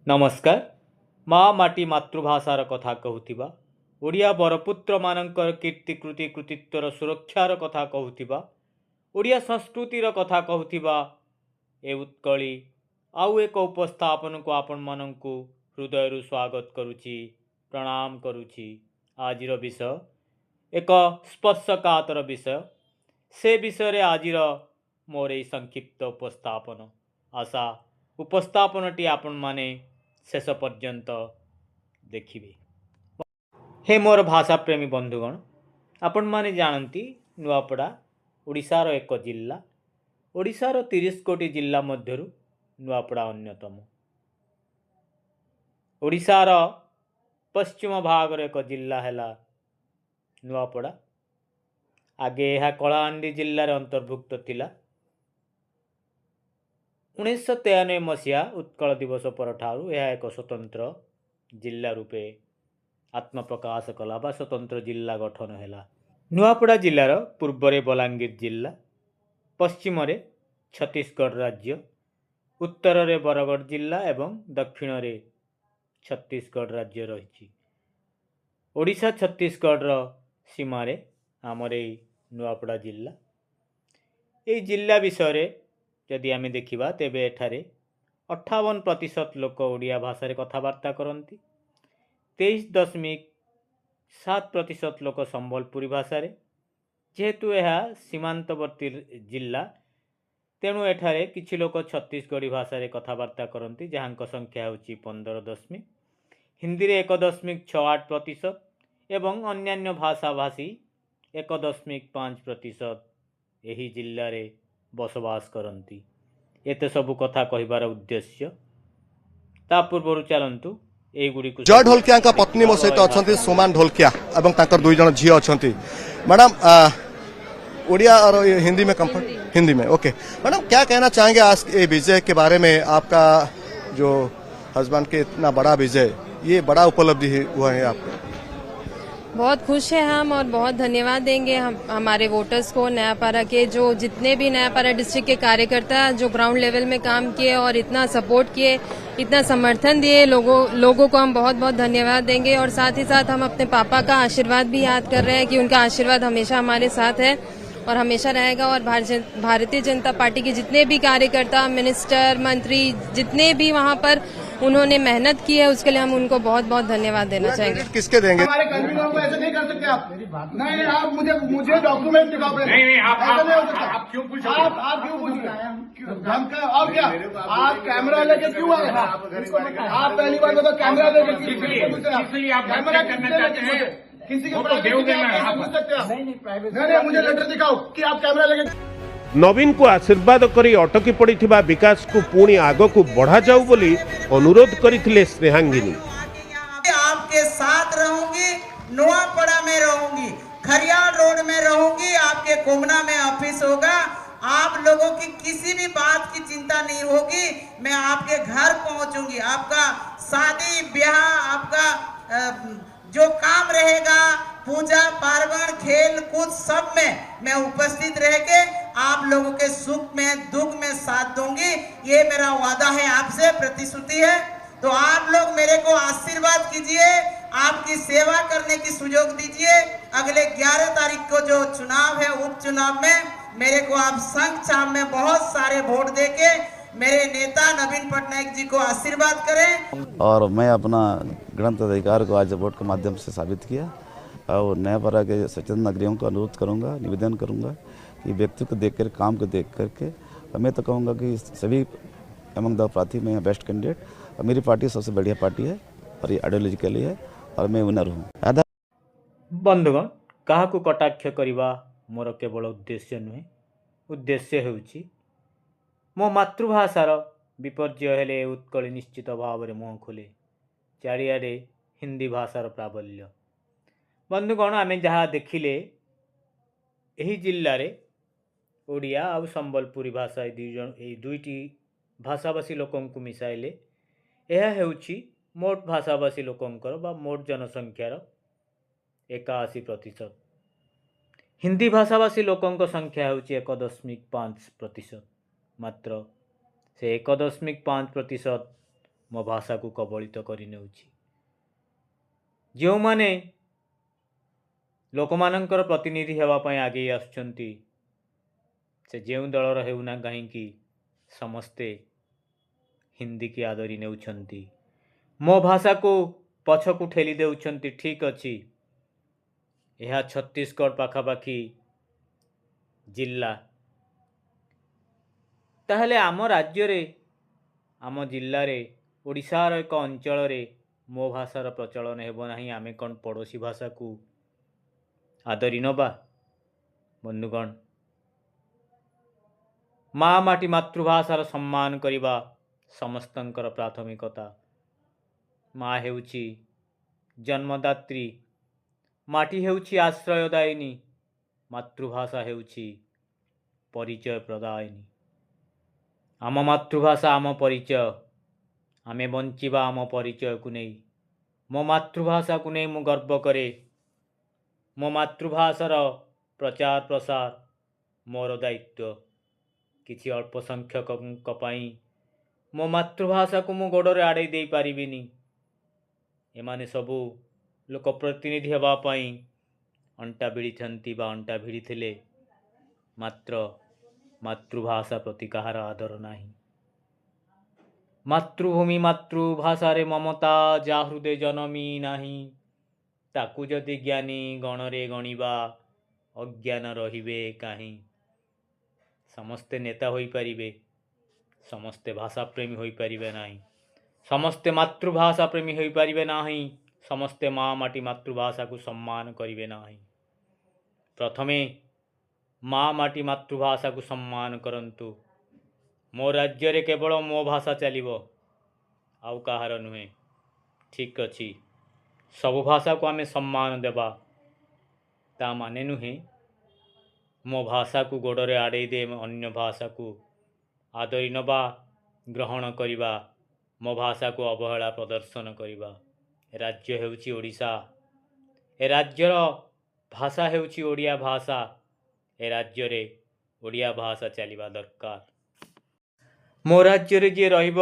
नमस्कार। माँ माटी मातृभाषार कथा कहूथिबा, ओडिया बरपुत्र मानकर कीर्तिकृति कृतित्वर सुरक्षार कथा कहूथिबा, ओडिया संस्कृतिर कथा कहूथिबा ए उत्कली आउ एक उपस्थापन को आपण मानंकु हृदय स्वागत करुछि, प्रणाम करुछि। आजिर विषय एक स्पर्शकातर विषय, से विषय रे आजिर मोर ए संक्षिप्त उपस्थापन। आशा उपस्थापनटी आपण माने शेष पर्यंत देखिए। हे मोर भाषा प्रेमी बंधुगण, आपण माने जानती नुआपड़ा ओडिशार एक जिल्ला। ओडिशार 30 कोटी जिल्ला मध्यरु नुआपड़ा अन्यतम। ओडिशार पश्चिम भागर एक जिल्ला हैला नुआपड़ा। आगे यह कलाहांडी जिल्लार अंतर्भुक्त थिला। 1993 मसीहा उत्कल दिवस परठारु यह एक स्वतंत्र जिल्ला रूपे आत्मप्रकाश कला बा स्वतंत्र जिल्ला गठन हैला। नुआपड़ा जिल्लार पूर्वरे बलांगीर जिल्ला, पश्चिम रे छत्तीसगढ़ राज्य, उत्तर रे बरगढ़ जिल्ला एवं दक्षिण रे छत्तीसगढ़ राज्य रही। ओडिशा छत्तीसगढ़ सीमा रे आमर नुआपड़ा जिल्ला। ये जिल्ला विषय जदि आमे देखिबा तेबे एठारे 58% लोक ओडिया भाषा रे कथबार्ता करती। 23.7% लोक संबलपुरी भाषा रे। जेहेतु यह सीमांतवर्ती जिल्ला तेणु एठारे किछि लोक छत्तीसगढ़ी भाषा रे कथबार्ता करती, जहां संख्या होची 15 हिंदी रे 1.68% एवं अन्यान्य भाषा भाषी 1.5% यही जिल्ला रे बसवास करती। एते सबु कथा कहिबार उद्देश्य। ता पूर्व चलतु जय ढोलकिया का पत्नी मो सहित अच्छा सुमान ढोलकिया एवं ताकर दुई जन झी अच्छा। मैडम उड़िया और हिंदी में कंफर्ट हिंदी में ओके। मैडम क्या कहना चाहेंगे आज ये विजय के बारे में? आपका जो हस्बैंड के इतना बड़ा विजय, ये बड़ा उपलब्धि हुआ है आपको? बहुत खुश हैं हम और बहुत धन्यवाद देंगे हमारे वोटर्स को, नयापारा के जो जितने भी नयापारा डिस्ट्रिक्ट के कार्यकर्ता जो ग्राउंड लेवल में काम किए और इतना सपोर्ट किए, इतना समर्थन दिए, लोगों को हम बहुत बहुत धन्यवाद देंगे। और साथ ही साथ हम अपने पापा का आशीर्वाद भी याद कर रहे हैं कि उनका आशीर्वाद हमेशा हमारे साथ है और हमेशा रहेगा। और भारतीय जनता पार्टी के जितने भी कार्यकर्ता, मिनिस्टर, मंत्री, जितने भी वहाँ पर उन्होंने मेहनत की है, उसके लिए हम उनको बहुत बहुत धन्यवाद देना चाहेंगे। किसके देंगे? हमारे कन्वीनर को ऐसे नहीं कर सकते आप। नहीं, आप मुझे डॉक्यूमेंट दिखाओ। नहीं, आप क्यों पूछ रहे? आप क्यों पूछ रहे? और क्या आप कैमरा लेके क्यों आए? आप पहली बार बताओ, कैमरा लेके कैमरा करना चाहते हैं? किसी के पूछ सकते आप? नहीं, मुझे लेटर दिखाओ कि आप कैमरा लेके। नवीन को आशीर्वाद करी अटकी पड़िथिबा विकास को पुणी आग को बढ़ा जाऊ बोली अनुरोध करथिले स्नेहांगिनी। आपके साथ रहूंगी, नोआपड़ा में रहूंगी, खरियाल रोड में रहूंगी, आपके कोमना में ऑफिस होगा। आप लोगों की किसी भी बात की चिंता नहीं होगी। मैं आपके घर पहुंचूंगी। आपका शादी ब्याह, आपका जो काम रहेगा, पूजा पार्वण, खेल कूद, सब में मैं उपस्थित रह के आप लोगों के सुख में दुख में साथ दूंगी। ये मेरा वादा है, आपसे प्रतिश्रुति है। तो आप लोग मेरे को आशीर्वाद कीजिए, आपकी सेवा करने की सुयोग दीजिए। अगले 11 तारीख को जो चुनाव है, उपचुनाव में मेरे को आप संघ चाप में बहुत सारे वोट देके मेरे नेता नवीन पटनायक जी को आशीर्वाद करें। और मैं अपना गणतंत्र अधिकार को आज वोट के माध्यम से साबित किया और नयापारा के सचेतन नागरिकों को अनुरोध करूंगा, निवेदन करूंगा कि व्यक्ति को देख कर, काम को देख करके मैं तो कहूँगा कि सभी एमंग द प्रार्थी में बेस्ट कैंडिडेट और मेरी पार्टी सबसे बढ़िया पार्टी है और ये आइडियोलॉजिकली है और मैं विनर हूँ। बंधुगण, क्या कटाक्ष करवा मोर केवल उद्देश्य नुहे। उद्देश्य होउछि मो मातृभाषार विपर्य हेले उत्कल निश्चित भाव में मुह खोले। चारिआडे हिंदी भाषार प्राबल्य। बंधुगण, आम जहाँ देखिले यही जिल्लारे ओडिया आ संबलपुरी भाषा दुईटी भाषाभाषी लोकंकु मिसाइले यह हेउछि मोट भाषाभाषी लोकंकर बा मोट जनसंख्यार 81%। हिंदी भाषाभाषी लोकंक संख्या होची 1.5%। मात्र से 1.5% ମୋ ଭାଷାକୁ କବଳିତ କରିନେଉଛି। ଯେଉଁମାନେ ଲୋକମାନଙ୍କର ପ୍ରତିନିଧି ହେବା ପାଇଁ ଆଗେଇ ଆସୁଛନ୍ତି, ସେ ଯେଉଁ ଦଳର ହେଉନା କାହିଁକି, ସମସ୍ତେ ହିନ୍ଦୀକି ଆଦରି ନେଉଛନ୍ତି, ମୋ ଭାଷାକୁ ପଛକୁ ଠେଲି ଦେଉଛନ୍ତି। ଠିକ୍ ଅଛି, ଏହା ଛତିଶଗଡ଼ ପାଖାପାଖି ଜିଲ୍ଲା, ତାହେଲେ ଆମ ରାଜ୍ୟରେ, ଆମ ଜିଲ୍ଲାରେ, ଓଡ଼ିଶାର ଏକ ଅଞ୍ଚଳରେ ମୋ ଭାଷାର ପ୍ରଚଳନ ହେବ ନାହିଁ? ଆମେ କ'ଣ ପଡ଼ୋଶୀ ଭାଷାକୁ ଆଦରି ନେବା? ବନ୍ଧୁଗଣ, ମା ମାଟି ମାତୃଭାଷାର ସମ୍ମାନ କରିବା ସମସ୍ତଙ୍କର ପ୍ରାଥମିକତା। ମା ହେଉଛି ଜନ୍ମଦାତ୍ରୀ, ମାଟି ହେଉଛି ଆଶ୍ରୟଦାୟିନୀ, ମାତୃଭାଷା ହେଉଛି ପରିଚୟ ପ୍ରଦାୟିନୀ। ଆମ ମାତୃଭାଷା ଆମ ପରିଚୟ। ଆମେ ବଞ୍ଚିବା ଆମ ପରିଚୟକୁ ନେଇ। ମୋ ମାତୃଭାଷାକୁ ନେଇ ମୁଁ ଗର୍ବ କରେ। ମୋ ମାତୃଭାଷାର ପ୍ରଚାର ପ୍ରସାର ମୋର ଦାୟିତ୍ୱ। କିଛି ଅଳ୍ପ ସଂଖ୍ୟକଙ୍କ ପାଇଁ ମୋ ମାତୃଭାଷାକୁ ମୁଁ ଗୋଡ଼ରେ ଆଡ଼େଇ ଦେଇପାରିବିନି। ଏମାନେ ସବୁ ଲୋକପ୍ରତିନିଧି ହେବା ପାଇଁ ଅଣ୍ଟା ଭିଡ଼ିଛନ୍ତି ବା ଅଣ୍ଟା ଭିଡ଼ିଥିଲେ, ମାତ୍ର ମାତୃଭାଷା ପ୍ରତି କାହାର ଆଦର ନାହିଁ। ମାତୃଭୂମି ମାତୃଭାଷାରେ ମମତା ଯା ହୃଦେ ଜନମି ନାହିଁ, ତାକୁ ଯଦି ଜ୍ଞାନୀ ଗଣରେ ଗଣିବା, ଅଜ୍ଞାନ ରହିବେ କାହିଁ। ସମସ୍ତେ ନେତା ହୋଇପାରିବେ, ସମସ୍ତେ ଭାଷାପ୍ରେମୀ ହୋଇପାରିବେ ନାହିଁ, ସମସ୍ତେ ମାତୃଭାଷା ପ୍ରେମୀ ହୋଇପାରିବେ ନାହିଁ, ସମସ୍ତେ ମା ମାଟି ମାତୃଭାଷାକୁ ସମ୍ମାନ କରିବେ ନାହିଁ। ପ୍ରଥମେ ମା ମାଟି ମାତୃଭାଷାକୁ ସମ୍ମାନ କରନ୍ତୁ। ମୋ ରାଜ୍ୟରେ କେବଳ ମୋ ଭାଷା ଚାଲିବ, ଆଉ କାହାର ନୁହେଁ। ଠିକ୍ ଅଛି, ସବୁ ଭାଷାକୁ ଆମେ ସମ୍ମାନ ଦେବା, ତା ମାନେ ନୁହେଁ ମୋ ଭାଷାକୁ ଗୋଡ଼ରେ ଆଡ଼େଇ ଦେ ଅନ୍ୟ ଭାଷାକୁ ଆଦରି ନେବା, ଗ୍ରହଣ କରିବା, ମୋ ଭାଷାକୁ ଅବହେଳା ପ୍ରଦର୍ଶନ କରିବା। ରାଜ୍ୟ ହେଉଛି ଓଡ଼ିଶା, ଏ ରାଜ୍ୟର ଭାଷା ହେଉଛି ଓଡ଼ିଆ ଭାଷା। ଏ ରାଜ୍ୟରେ ଓଡ଼ିଆ ଭାଷା ଚାଲିବା ଦରକାର। ମୋ ରାଜ୍ୟରେ ଯିଏ ରହିବ,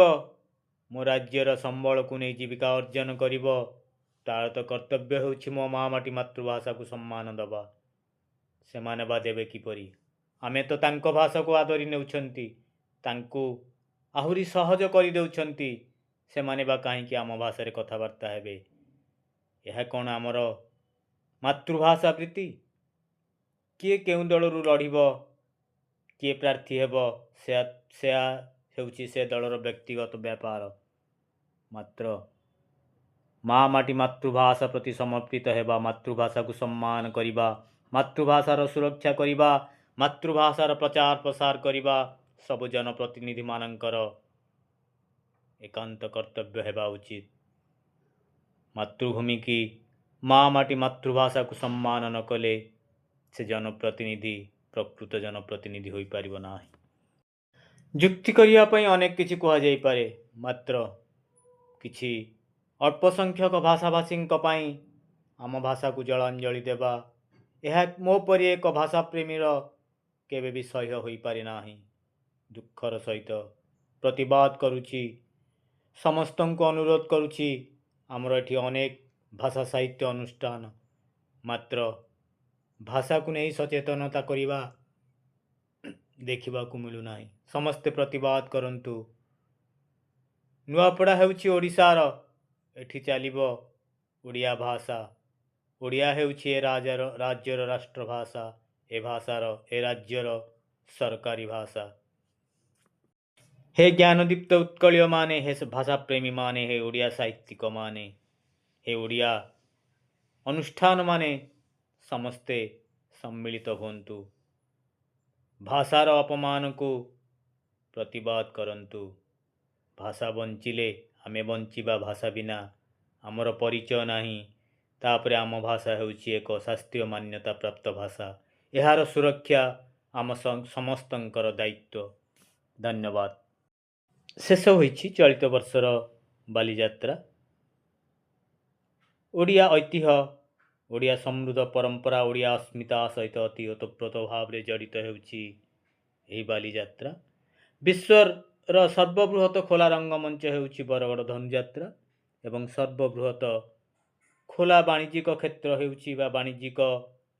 ମୋ ରାଜ୍ୟର ସମ୍ବଳକୁ ନେଇ ଜୀବିକା ଅର୍ଜନ କରିବ, ତାର ତ କର୍ତ୍ତବ୍ୟ ହେଉଛି ମୋ ମା ମାଟି ମାତୃଭାଷାକୁ ସମ୍ମାନ ଦେବା। ସେମାନେ ବା ଦେବେ କିପରି? ଆମେ ତ ତାଙ୍କ ଭାଷାକୁ ଆଦରି ନେଉଛନ୍ତି, ତାଙ୍କୁ ଆହୁରି ସହଜ କରିଦେଉଛନ୍ତି। ସେମାନେ ବା କାହିଁକି ଆମ ଭାଷାରେ କଥାବାର୍ତ୍ତା ହେବେ? ଏହା କ'ଣ ଆମର ମାତୃଭାଷା ପ୍ରୀତି? କିଏ କେଉଁ ଦଳରୁ ଲଢ଼ିବ, କିଏ ପ୍ରାର୍ଥୀ ହେବ, ସେୟା ହେଉଛି ସେ ଦଳର ବ୍ୟକ୍ତିଗତ ବ୍ୟାପାର। ମାତ୍ର ମା ମାଟି ମାତୃଭାଷା ପ୍ରତି ସମର୍ପିତ ହେବା, ମାତୃଭାଷାକୁ ସମ୍ମାନ କରିବା, ମାତୃଭାଷାର ସୁରକ୍ଷା କରିବା, ମାତୃଭାଷାର ପ୍ରଚାର ପ୍ରସାର କରିବା ସବୁ ଜନପ୍ରତିନିଧିମାନଙ୍କର ଏକାନ୍ତ କର୍ତ୍ତବ୍ୟ ହେବା ଉଚିତ। ମାତୃଭୂମି କି ମା ମାଟି ମାତୃଭାଷାକୁ ସମ୍ମାନ ନ କଲେ ସେ ଜନପ୍ରତିନିଧି ପ୍ରକୃତ ଜନପ୍ରତିନିଧି ହୋଇପାରିବ ନାହିଁ। ଯୁକ୍ତି କରିବା ପାଇଁ ଅନେକ କିଛି କୁହାଯାଇପାରେ, ମାତ୍ର କିଛି ଅଳ୍ପ ସଂଖ୍ୟକ ଭାଷାଭାଷୀଙ୍କ ପାଇଁ ଆମ ଭାଷାକୁ ଜଳାଞ୍ଜଳି ଦେବା, ଏହା ମୋ ପରି ଏକ ଭାଷାପ୍ରେମୀର କେବେ ବି ସହ୍ୟ ହୋଇପାରେ ନାହିଁ। ଦୁଃଖର ସହିତ ପ୍ରତିବାଦ କରୁଛି, ସମସ୍ତଙ୍କୁ ଅନୁରୋଧ କରୁଛି, ଆମର ଏଠି ଅନେକ ଭାଷା ସାହିତ୍ୟ ଅନୁଷ୍ଠାନ, ମାତ୍ର ଭାଷାକୁ ନେଇ ସଚେତନତା କରିବା ଦେଖିବାକୁ ମିଳୁନାହିଁ। ସମସ୍ତେ ପ୍ରତିବାଦ କରନ୍ତୁ। ନୂଆପଡ଼ା ହେଉଛି ଓଡ଼ିଶାର, ଏଠି ଚାଲିବ ଓଡ଼ିଆ ଭାଷା। ଓଡ଼ିଆ ହେଉଛି ଏ ରାଜ୍ୟର ରାଷ୍ଟ୍ରଭାଷା, ଏ ରାଜ୍ୟର ସରକାରୀ ଭାଷା। ହେ ଜ୍ଞାନଦୀପ୍ତ ଉତ୍କଳୀୟ ମାନେ, ହେ ଭାଷାପ୍ରେମୀ ମାନେ, ହେ ଓଡ଼ିଆ ସାହିତ୍ୟିକ ମାନେ, ହେ ଓଡ଼ିଆ ଅନୁଷ୍ଠାନ ମାନେ, ସମସ୍ତେ ସମ୍ମିଳିତ ହୁଅନ୍ତୁ। ଭାଷାର ଅପମାନକୁ ପ୍ରତିବାଦ କରନ୍ତୁ। ଭାଷା ବଞ୍ଚିଲେ ଆମେ ବଞ୍ଚିବା, ଭାଷା ବିନା ଆମର ପରିଚୟ ନାହିଁ। ତାପରେ ଆମ ଭାଷା ହେଉଛି ଏକ ଶାସ୍ତ୍ରୀୟ ମାନ୍ୟତା ପ୍ରାପ୍ତ ଭାଷା। ଏହାର ସୁରକ୍ଷା ଆମ ସମସ୍ତଙ୍କର ଦାୟିତ୍ୱ। ଧନ୍ୟବାଦ। ଶେଷ ହୋଇଛି ଚଳିତ ବର୍ଷର ବାଲିଯାତ୍ରା। ଓଡ଼ିଆ ଐତିହ୍ୟ, ଓଡ଼ିଆ ସମୃଦ୍ଧ ପରମ୍ପରା, ଓଡ଼ିଆ ଅସ୍ମିତା ସହିତ ଅତି ଓତପ୍ରୋତ ଭାବରେ ଜଡ଼ିତ ହେଉଛି ଏହି ବାଲିଯାତ୍ରା। ବିଶ୍ୱର ସର୍ବବୃହତ ଖୋଲା ରଙ୍ଗମଞ୍ଚ ହେଉଛି ବରଗଡ଼ ଧନୁଯାତ୍ରା ଏବଂ ସର୍ବବୃହତ ଖୋଲା ବାଣିଜ୍ୟିକ କ୍ଷେତ୍ର ହେଉଛି ବା ବାଣିଜ୍ୟିକ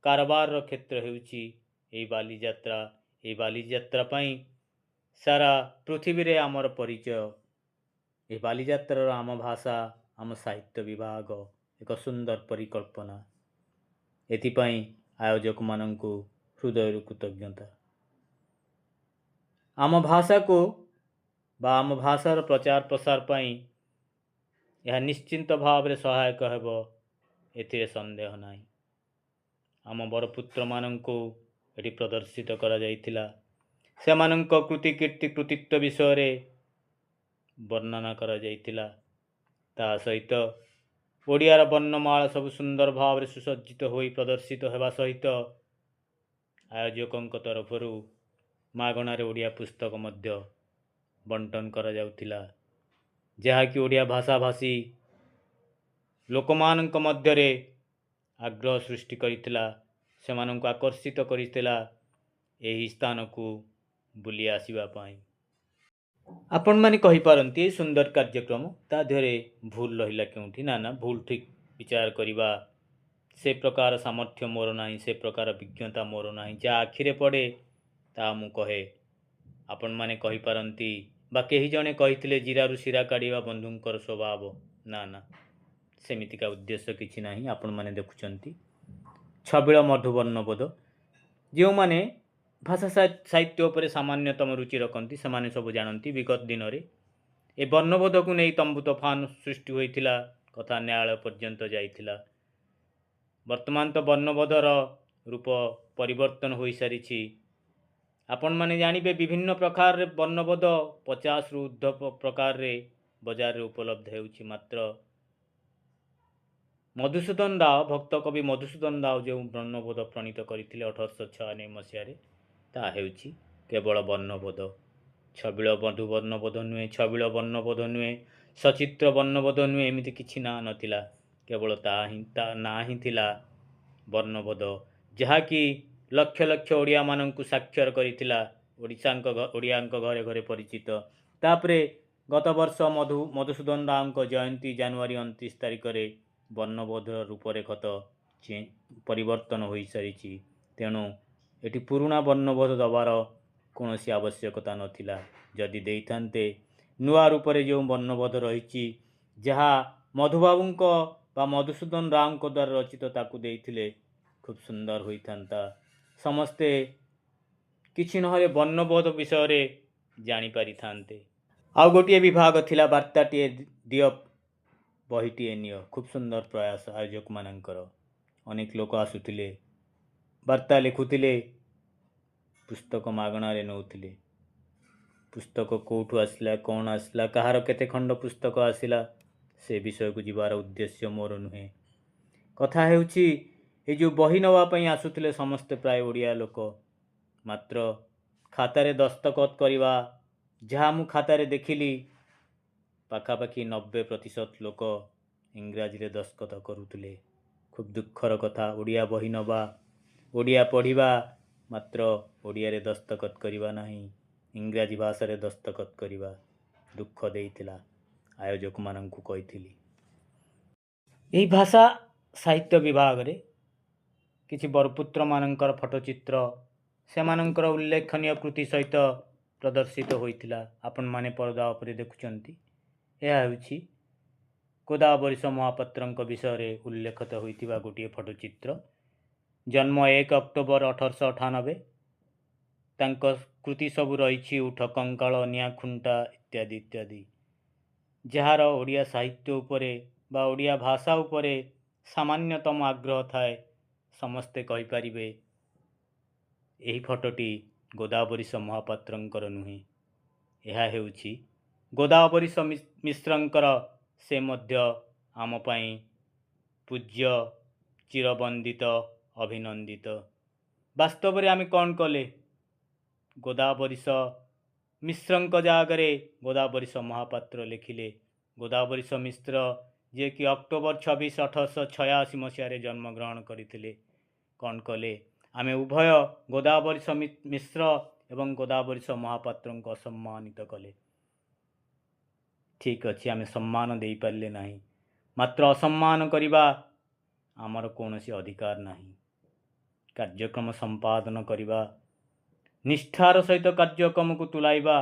କାରବାରର କ୍ଷେତ୍ର ହେଉଛି ଏହି ବାଲିଯାତ୍ରା। ଏହି ବାଲିଯାତ୍ରା ପାଇଁ ସାରା ପୃଥିବୀରେ ଆମର ପରିଚୟ। ଏହି ବାଲିଯାତ୍ରାର ଆମ ଭାଷା, ଆମ ସାହିତ୍ୟ ବିଭାଗ ଏକ ସୁନ୍ଦର ପରିକଳ୍ପନା। ଏଥିପାଇଁ ଆୟୋଜକମାନଙ୍କୁ ହୃଦୟରୁ କୃତଜ୍ଞତା। ଆମ ଭାଷାକୁ ବା ଆମ ଭାଷାର ପ୍ରଚାର ପ୍ରସାର ପାଇଁ ଏହା ନିଶ୍ଚିନ୍ତ ଭାବରେ ସହାୟକ ହେବ, ଏଥିରେ ସନ୍ଦେହ ନାହିଁ। ଆମ ବରପୁତ୍ରମାନଙ୍କୁ ଏଠି ପ୍ରଦର୍ଶିତ କରାଯାଇଥିଲା। ସେମାନଙ୍କ କୃତି କୀର୍ତ୍ତି କୃତିତ୍ୱ ବିଷୟରେ ବର୍ଣ୍ଣନା କରାଯାଇଥିଲା। ତା ସହିତ ଓଡ଼ିଆର ବର୍ଣ୍ଣମାଳା ସବୁ ସୁନ୍ଦର ଭାବରେ ସୁସଜ୍ଜିତ ହୋଇ ପ୍ରଦର୍ଶିତ ହେବା ସହିତ ଆୟୋଜକଙ୍କ ତରଫରୁ ମାଗଣାରେ ଓଡ଼ିଆ ପୁସ୍ତକ ମଧ୍ୟ ବଣ୍ଟନ କରାଯାଉଥିଲା, ଯାହାକି ଓଡ଼ିଆ ଭାଷାଭାଷୀ ଲୋକମାନଙ୍କ ମଧ୍ୟରେ ଆଗ୍ରହ ସୃଷ୍ଟି କରିଥିଲା, ସେମାନଙ୍କୁ ଆକର୍ଷିତ କରିଥିଲା ଏହି ସ୍ଥାନକୁ ବୁଲି ଆସିବା ପାଇଁ। ଆପଣମାନେ କହିପାରନ୍ତି ଏ ସୁନ୍ଦର କାର୍ଯ୍ୟକ୍ରମ, ତା ଦେହରେ ଭୁଲ ରହିଲା କେଉଁଠି? ନା, ଭୁଲ ଠିକ୍ ବିଚାର କରିବା ସେ ପ୍ରକାର ସାମର୍ଥ୍ୟ ମୋର ନାହିଁ, ସେ ପ୍ରକାର ବିଜ୍ଞତା ମୋର ନାହିଁ। ଯାହା ଆଖିରେ ପଡ଼େ ତାହା ମୁଁ କହେ। ଆପଣମାନେ କହିପାରନ୍ତି ବା କେହି ଜଣେ କହିଥିଲେ ଜିରାରୁ ଶିରା କାଢ଼ିବା ବନ୍ଧୁଙ୍କର ସ୍ୱଭାବ। ନା, ସେମିତିକା ଉଦ୍ଦେଶ୍ୟ କିଛି ନାହିଁ। ଆପଣମାନେ ଦେଖୁଛନ୍ତି ଛବିଳ ମଧୁ ବର୍ଣ୍ଣବୋଧ। ଯେଉଁମାନେ ଭାଷା ସାହିତ୍ୟ ଉପରେ ସାମାନ୍ୟତମ ରୁଚି ରଖନ୍ତି ସେମାନେ ସବୁ ଜାଣନ୍ତି ବିଗତ ଦିନରେ ଏ ବର୍ଣ୍ଣବୋଧକୁ ନେଇ ତମ୍ବୁ ତୋଫାନ ସୃଷ୍ଟି ହୋଇଥିଲା, କଥା ନ୍ୟାୟାଳୟ ପର୍ଯ୍ୟନ୍ତ ଯାଇଥିଲା। ବର୍ତ୍ତମାନ ତ ବର୍ଣ୍ଣବୋଧର ରୂପ ପରିବର୍ତ୍ତନ ହୋଇସାରିଛି। ଆପଣମାନେ ଜାଣିବେ ବିଭିନ୍ନ ପ୍ରକାରରେ ବର୍ଣ୍ଣବୋଧ 50ରୁ ଉର୍ଦ୍ଧ୍ୱ ପ୍ରକାରରେ ବଜାରରେ ଉପଲବ୍ଧ ହେଉଛି। ମାତ୍ର ମଧୁସୂଦନ ରାଓ, ଭକ୍ତ କବି ମଧୁସୂଦନ ରାଓ ଯେଉଁ ବର୍ଣ୍ଣବୋଧ ପ୍ରଣୀତ କରିଥିଲେ 1896 ମସିହାରେ, ତାହା ହେଉଛି କେବଳ ବର୍ଣ୍ଣବୋଧ। ଛବିଳ ମଧୁ ବର୍ଣ୍ଣବୋଧ ନୁହେଁ, ଛବିଳ ବର୍ଣ୍ଣବୋଧ ନୁହେଁ, ସଚିତ୍ର ବର୍ଣ୍ଣବୋଧ ନୁହେଁ, ଏମିତି କିଛି ନାଁ ନଥିଲା। କେବଳ ତା ନାଁ ହିଁ ଥିଲା ବର୍ଣ୍ଣବୋଧ, ଯାହାକି ଲକ୍ଷ ଲକ୍ଷ ଓଡ଼ିଆମାନଙ୍କୁ ସାକ୍ଷର କରିଥିଲା, ଓଡ଼ିଆଙ୍କ ଘରେ ଘରେ ପରିଚିତ। ତାପରେ ଗତ ବର୍ଷ ମଧୁସୂଦନ ରାଓଙ୍କ ଜୟନ୍ତୀ ଜାନୁଆରୀ 29 ତାରିଖରେ ବର୍ଣ୍ଣବୋଧର ରୂପରେଖ ତ ପରିବର୍ତ୍ତନ ହୋଇସାରିଛି। ତେଣୁ ଏଠି ପୁରୁଣା ବର୍ଣ୍ଣବୋଧ ଦେବାର କୌଣସି ଆବଶ୍ୟକତା ନଥିଲା। ଯଦି ଦେଇଥାନ୍ତେ ନୂଆ ରୂପରେ ଯେଉଁ ବର୍ଣ୍ଣବୋଧ ରହିଛି, ଯାହା ମଧୁବାବୁଙ୍କ ବା ମଧୁସୂଦନ ରାଓଙ୍କ ଦ୍ୱାରା ରଚିତ, ତାକୁ ଦେଇଥିଲେ ଖୁବ୍ ସୁନ୍ଦର ହୋଇଥାନ୍ତା। ସମସ୍ତେ କିଛି ନହେଲେ ବର୍ଣ୍ଣବୋଧ ବିଷୟରେ ଜାଣିପାରିଥାନ୍ତେ। ଆଉ ଗୋଟିଏ ବିଭାଗ ଥିଲା ବାର୍ତ୍ତାଟିଏ ଦିଅ ବହିଟିଏ ନିଅ। ଖୁବ୍ ସୁନ୍ଦର ପ୍ରୟାସ ଆୟୋଜକମାନଙ୍କର। ଅନେକ ଲୋକ ଆସୁଥିଲେ, ବାର୍ତ୍ତା ଲେଖୁଥିଲେ, ପୁସ୍ତକ ମାଗଣାରେ ନେଉଥିଲେ। ପୁସ୍ତକ କେଉଁଠୁ ଆସିଲା, କ'ଣ ଆସିଲା, କାହାର କେତେ ଖଣ୍ଡ ପୁସ୍ତକ ଆସିଲା, ସେ ବିଷୟକୁ ଯିବାର ଉଦ୍ଦେଶ୍ୟ ମୋର ନୁହେଁ। କଥା ହେଉଛି ଏ ଯେଉଁ ବହି ନେବା ପାଇଁ ଆସୁଥିଲେ ସମସ୍ତେ ପ୍ରାୟ ଓଡ଼ିଆ ଲୋକ, ମାତ୍ର ଖାତାରେ ଦସ୍ତଖତ କରିବା, ଯାହା ମୁଁ ଖାତାରେ ଦେଖିଲି ପାଖାପାଖି 90% ଲୋକ ଇଂରାଜୀରେ ଦସ୍ତଖତ କରୁଥିଲେ। ଖୁବ୍ ଦୁଃଖର କଥା। ଓଡ଼ିଆ ବହି ନେବା, ଓଡ଼ିଆ ପଢ଼ିବା, ମାତ୍ର ଓଡ଼ିଆରେ ଦସ୍ତଖତ କରିବା ନାହିଁ, ଇଂରାଜୀ ଭାଷାରେ ଦସ୍ତଖତ କରିବା ଦୁଃଖ ଦେଇଥିଲା। ଆୟୋଜକମାନଙ୍କୁ କହିଥିଲି ଏହି ଭାଷା ସାହିତ୍ୟ ବିଭାଗରେ କିଛି ବରପୁତ୍ରମାନଙ୍କର ଫଟୋଚିତ୍ର ସେମାନଙ୍କର ଉଲ୍ଲେଖନୀୟ କୃତି ସହିତ ପ୍ରଦର୍ଶିତ ହୋଇଥିଲା। ଆପଣମାନେ ପରଦା ଉପରେ ଦେଖୁଛନ୍ତି, ଏହା ହେଉଛି ଗୋଦାବରୀଶ ମହାପାତ୍ରଙ୍କ ବିଷୟରେ ଉଲ୍ଲେଖିତ ହୋଇଥିବା ଗୋଟିଏ ଫଟୋଚିତ୍ର। ଜନ୍ମ 1 ଅକ୍ଟୋବର 1898। ତାଙ୍କ କୃତି ସବୁ ରହିଛି ଉଠ କଙ୍କାଳ, ନିଆଁ ଖୁଣ୍ଟା ଇତ୍ୟାଦି ଇତ୍ୟାଦି। ଯାହାର ଓଡ଼ିଆ ସାହିତ୍ୟ ଉପରେ ବା ଓଡ଼ିଆ ଭାଷା ଉପରେ ସାମାନ୍ୟତମ ଆଗ୍ରହ ଥାଏ, ସମସ୍ତେ କହିପାରିବେ ଏହି ଫଟୋଟି ଗୋଦାବରୀଶ ମହାପାତ୍ରଙ୍କର ନୁହେଁ, ଏହା ହେଉଛି ଗୋଦାବରୀଶ ମିଶ୍ରଙ୍କର। ସେ ମଧ୍ୟ ଆମ ପାଇଁ ପୂଜ୍ୟ, ଚିରବନ୍ଦିତ, ଅଭିନନ୍ଦିତ। ବାସ୍ତବରେ ଆମେ କ'ଣ କଲେ? ଗୋଦାବରୀଶ ମିଶ୍ରଙ୍କ ଜାଗାରେ ଗୋଦାବରୀଶ ମହାପାତ୍ର ଲେଖିଲେ। ଗୋଦାବରୀଶ ମିଶ୍ର ଯିଏକି ଅକ୍ଟୋବର 26, 1886 ମସିହାରେ ଜନ୍ମଗ୍ରହଣ କରିଥିଲେ, କ'ଣ କଲେ? ଆମେ ଉଭୟ ଗୋଦାବରୀଶ ମିଶ୍ର ଏବଂ ଗୋଦାବରୀଶ ମହାପାତ୍ରଙ୍କୁ ଅସମ୍ମାନିତ କଲେ। ठीक अच्छे आम सम्मान दे पारे ना मात्र असम्मान करवा आमर कौन अधिकार नहीं कार्यक्रम संपादन करवा निष्ठार सहित कार्यक्रम को तुलाइबा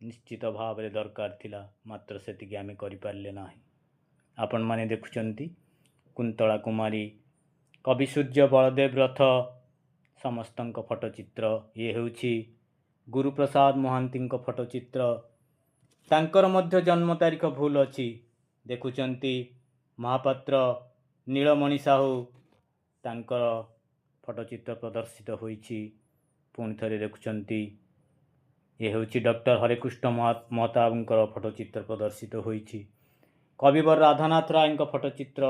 निश्चित भाव में दरकार थिला मात्र से आम करें ना आपण मैंने देखुंट कुंतला कुमारी कवि सूर्य बलदेव रथ समस्त फटोचित्र ये हूँ गुरुप्रसाद महांती फटोचित्र तांकर मध्य जन्म तारीख भूल अच्छी देखुंट महापात्र नीलमणि साहू तांकर फटोचित्र प्रदर्शित होईछि पुणी थे देखुंट ये हूँ डॉक्टर हरेकृष्ण महताबंकर फटोचित्र प्रदर्शित होईछि कविवर राधानाथ राय फटोचित्र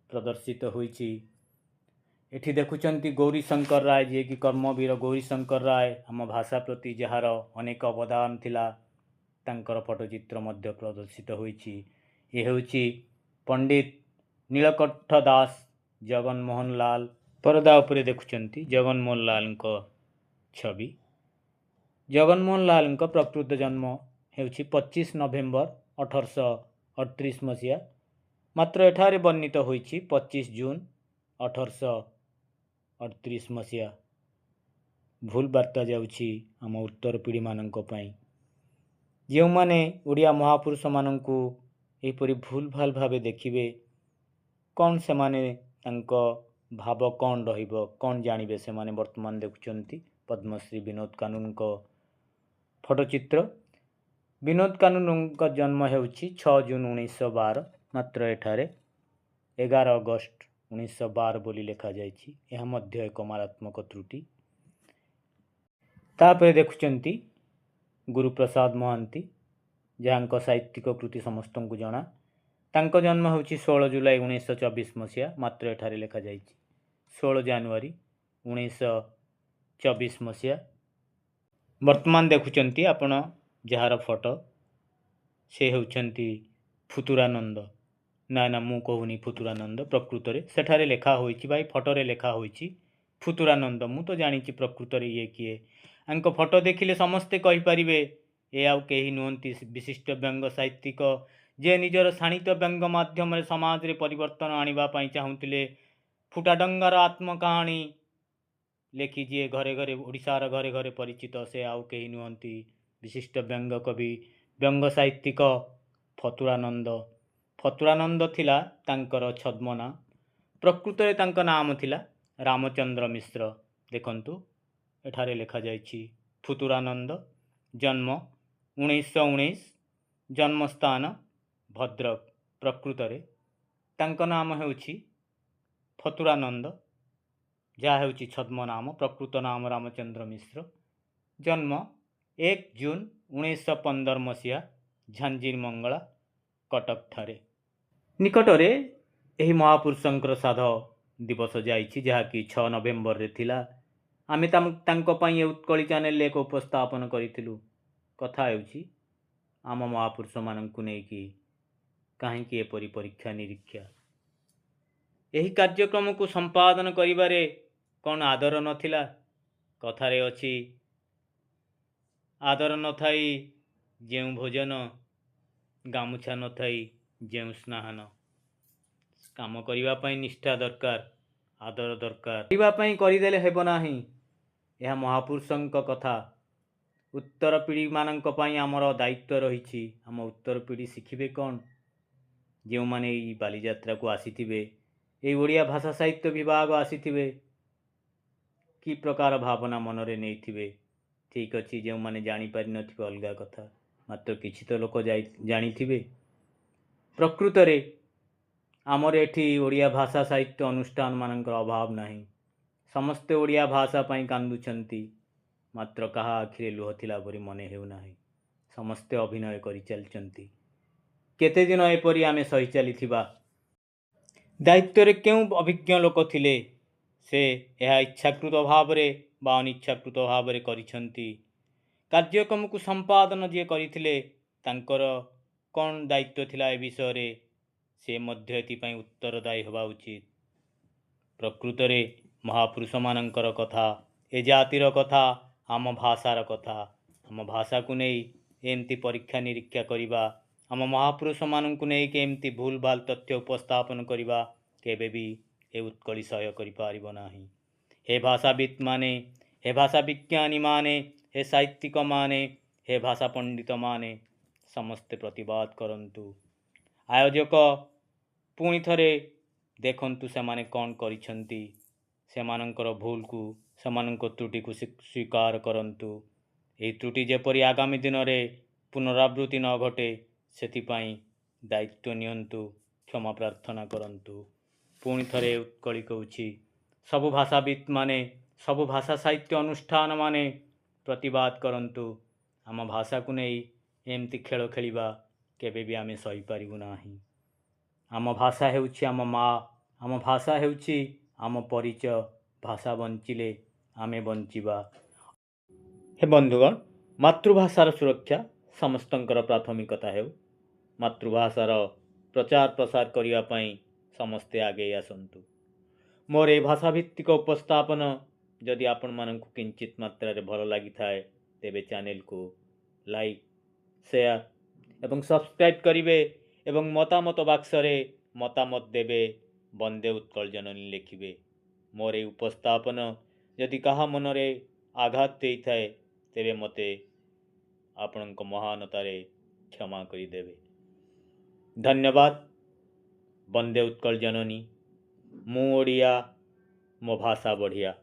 प्रदर्शित होईछि एठी देखुंट गौरीशंकर राय जी कि कर्मवीर गौरीशंकर राय आम भाषा प्रति जार अनेक अवदान थिला तांकर फटोचित्र मध्य प्रदर्शित होईछि ये हूँ पंडित नीलकंठ दास जगनमोहन लाल परदा उपरे देखुंट जगनमोहन लाल छवि जगनमोहन लाल प्रकृत जन्म हो 25 नवेम्बर 1838 मसीहा मात्र एठारे वर्णित होईछि 25 जून 1838 मसीहा भूल वार्ता जाउछि आम उत्तर पीढ़ी मानक पई जो माने ओडिया महापुरुष मानकू एपरि भूल भाल भावे देखिबे कौन से माने तांको भाव कौन रहिबो कौन जानिबे से माने वर्तमान देखुंट पद्मश्री विनोद कानून को फटोचित्र विनोद कानून का जन्म हो 6 जून 1912 मात्र एठारे 11 अगस्त 1912 बोली लिखा जाइछि यह मध्य एक मारात्मक त्रुटि तापर देखुंट गुरुप्रसाद महांती जहाँ साहित्यिक कृति समस्त को जना तांको जन्म हो 16 जुलाई 1924 मसीहा मात्र एठारे लिखा जाइछि 16 जनवरी 1924 मसीहा वर्तमान देखुंट आपण जार फोटो से होउछंती फुतुरानंद ना ना मु कहूनी फुतुरानंद प्रकृत में सेठारे लेखा होइछि भाई फोटो लेखा होइछि फुतुरानंद मु तो जानी प्रकृत में ये किए आंक फोटो देखिले समस्ते कहि परिबे ए आउ केही नुहंती विशिष्ट व्यंग साहित्यिक जे निजर शाणित व्यंग माध्यम समाज रे परिवर्तन आनिबा पई चाहुतिले फुटाडंगार आत्मकहानी लेखि जी घरे घरे ओडिशार घरे घरे परिचित से आउ केही नुहंती विशिष्ट व्यंग कवि व्यंग साहित्यिक फतुरानंद फतुरानंद थिला तांकर छद्मना प्रकृत में तांका नाम थिला रामचंद्र मिश्र देखंतु एठारे लिखा जाइछि फुतुरानंद जन्म 1919 जन्मस्थान भद्रक प्रकृत में तांका नाम हेउछि फतुरानंद जहाँ हेउछि छद्म नाम प्रकृत नाम रामचंद्र मिश्र जन्म 1 जून 1915 मसीहा झांझीर मंगला कटक ठारे निकटरे एही महापुरुषंकर साध दिवस जाइछि जहाँकि 6 नवेम्बर रे थिला आमे तांको पई उत्कली चैनल एक उपस्थापन करिथिलु कथा हेउछि आम महापुरुष माननकु नेकी काहेकि एपरि परीक्षा निरीक्षा यही कार्यक्रम को संपादन करिबारे कौन आदर नथिला कथारे अछि आदर नथाई जेउ भोजन गामुछा नथाई जेउ स्नाहन काम करिबा पई निष्ठा दरकार आदर दरकार करिबा पई करिदेले हेबो नाही यह महापुरुषंक कथा उत्तर पीढ़ी मानक पई आमर दायित्व रहिछि आम उत्तर पीढ़ी शिखिबे कौन जो माने ई बालीयात्रा को आसीथिबे ए ओडिया भाषा साहित्य विभाग आसीथिबे कि प्रकार भावना मनरे नहीं ठीक अच्छी जो मैंने जापर नथिबे अलगा कथा मात्र किछि तो लोक जानिथिबे प्रकृत रे आमर एठी ओडिया भाषा साहित्य अनुष्ठान मानकर अभाव नहीं समस्ते ओडिया भाषा पई कांदुछंती मात्र कहा आखिरे लुह थिला परि मने हेउ नाही समस्ते अभिनय करि चलचंती केते दिन एपरि आमे सही चलीथिबा दायित्व रे केउ अभिज्ञ लोक थिले से यह इच्छाकृत भाव रे बा अनिच्छाकृत भाव रे करिछंती कार्यक्रम को संपादन जे करिथिले तांकर कौन दायित्व थिला ए विषय रे से मध्य एथिपाई उत्तरदायी होवा उचित प्रकृत रे महापुरुष मानकर कथा ए जातिर कथा आम भाषार कथा आम भाषा को नहीं एमती परीक्षा निरीक्षा करिबा आम महापुरुष मानक नहीं केमती भूल भाल तथ्य उपस्थापन करवा केबे भी ए उत्कली सह्य करिपारिब नाही। हे भाषाविद माने, हे भाषा विज्ञानी माने, हे साहित्यिक माने, हे भाषा पंडित माने समस्ते प्रतिवाद करंतु। आयोजक पुणी थरे देखंतु सेमाने कौन करिछंती, सेमानंकर भूल को सेमानंकर त्रुटि को स्वीकार करंतु। एही त्रुटि जेपरि आगामी दिन में पुनरावृत्ति न घटे सेथिपाई दायित्व नियंतु, क्षमा प्रार्थना करंतु। पुणी थरे उत्कली कहूछि सबु भाषाविद माने, सबु भाषा साहित्य अनुष्ठान माने प्रतिवाद करंतु। आम भाषा को नहीं एमती खेल खेलिबा केबे भी आमे सही पारिबु नाही। आम भाषा हेउछि आम माँ, आम भाषा हेउछि आम परिचय। भाषा बंचिले आमे बंचिबा। हे बंधुगण, मातृभाषार सुरक्षा समस्तंकर प्राथमिकता हेउ। मातृभाषार प्रचार प्रसार करिया पई समस्ते आगे आसंतु। मोर ए भाषाभित्तिक उपस्थापन जदि आपण मानकु किंचित मात्रा रे भल लागि थाए तेबे चैनल को लाइक, शेयर एवं सब्सक्राइब करिवे एवं मतामत बाक्स रे मतामत देबे, वंदे उत्कल जननी लिखिबे। मोर ए उपस्थापन जदि कहा मनरे आघात देई थाए तेबे मते आपणक महानतारे क्षमा करि देबे। धन्यवाद। वंदे उत्कल जननी। मु ओडिया, मो भाषा बढ़िया।